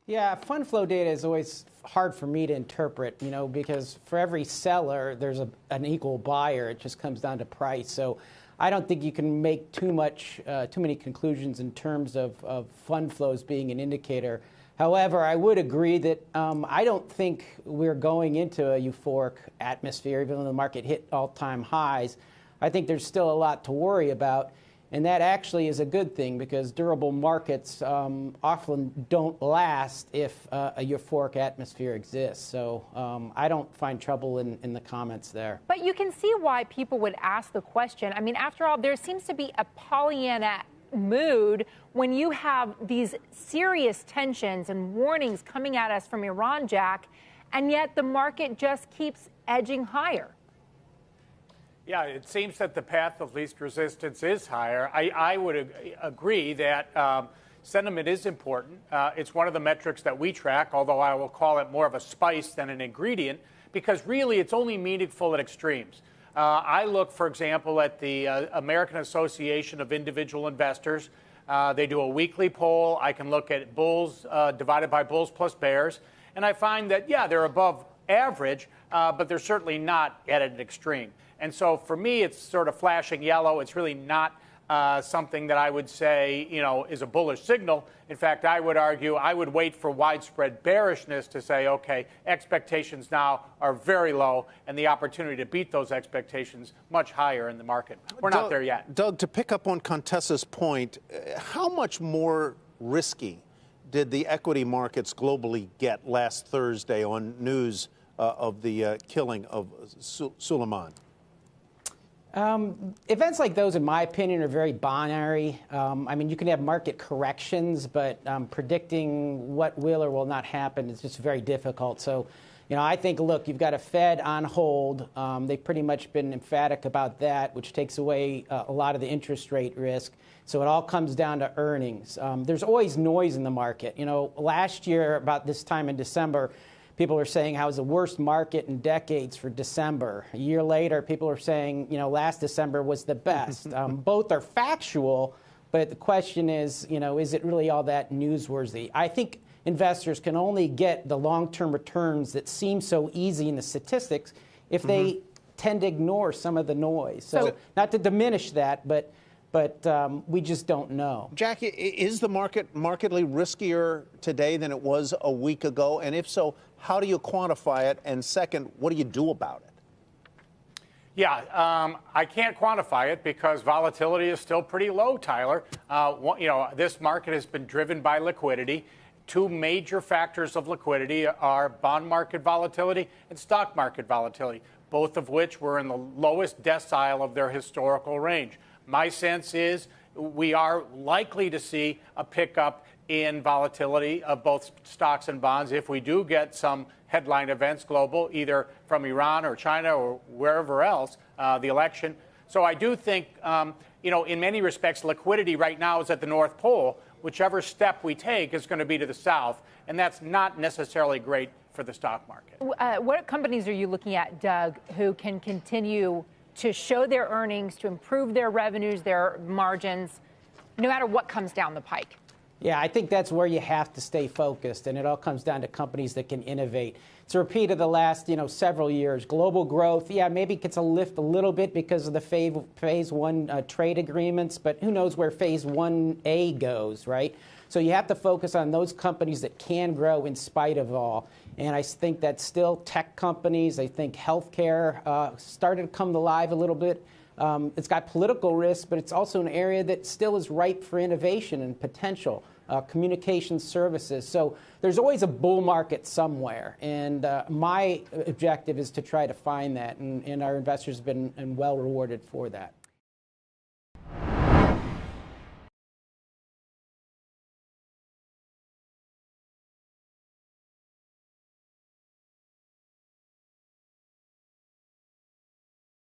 Yeah, fund flow data is always hard for me to interpret, because for every seller, there's an equal buyer. It just comes down to price. So I don't think you can make too many conclusions in terms of fund flows being an indicator. However, I would agree that I don't think we're going into a euphoric atmosphere, even though the market hit all-time highs. I think there's still a lot to worry about. And that actually is a good thing because durable markets often don't last if a euphoric atmosphere exists. So I don't find trouble in the comments there. But you can see why people would ask the question. I mean, after all, there seems to be a Pollyanna mood when you have these serious tensions and warnings coming at us from Iran, Jack, and yet the market just keeps edging higher. Yeah, it seems that the path of least resistance is higher. I would agree that sentiment is important. It's one of the metrics that we track, although I will call it more of a spice than an ingredient, because really it's only meaningful at extremes. I look, for example, at the American Association of Individual Investors. They do a weekly poll. I can look at bulls divided by bulls plus bears, and I find that, yeah, they're above average, but they're certainly not at an extreme. And so for me, it's sort of flashing yellow. It's really not something that I would say, is a bullish signal. In fact, I would argue I would wait for widespread bearishness to say, okay, expectations now are very low and the opportunity to beat those expectations much higher in the market. We're not there yet. Doug, to pick up on Contessa's point, how much more risky did the equity markets globally get last Thursday on news of the killing of Suleiman? Events like those, in my opinion, are very binary. I mean, you can have market corrections, but predicting what will or will not happen is just very difficult. So, I think, look, you've got a Fed on hold. They've pretty much been emphatic about that, which takes away a lot of the interest rate risk. So it all comes down to earnings. There's always noise in the market. Last year, about this time in December, people are saying how it was the worst market in decades for December. A year later, people are saying, last December was the best. Both are factual, but the question is it really all that newsworthy? I think investors can only get the long-term returns that seem so easy in the statistics if they tend to ignore some of the noise. So not to diminish that, but we just don't know. Jackie, is the market markedly riskier today than it was a week ago? And if so, how do you quantify it? And second, what do you do about it? Yeah, I can't quantify it because volatility is still pretty low, Tyler. This market has been driven by liquidity. Two major factors of liquidity are bond market volatility and stock market volatility, both of which were in the lowest decile of their historical range. My sense is we are likely to see a pickup in volatility of both stocks and bonds if we do get some headline events global, either from Iran or China or wherever else, the election. So I do think, in many respects, liquidity right now is at the North Pole. Whichever step we take is going to be to the south, and that's not necessarily great for the stock market. What companies are you looking at, Doug, who can continue to show their earnings, to improve their revenues, their margins, no matter what comes down the pike? Yeah, I think that's where you have to stay focused, and it all comes down to companies that can innovate. It's a repeat of the last, several years. Global growth, yeah, maybe it gets a lift a little bit because of the phase one trade agreements, but who knows where phase 1A goes, right? So you have to focus on those companies that can grow in spite of all. And I think that's still tech companies. I think healthcare started to come to life a little bit. It's got political risk, but it's also an area that still is ripe for innovation and potential. Communication services. So there's always a bull market somewhere. And my objective is to try to find that. And our investors have been well rewarded for that.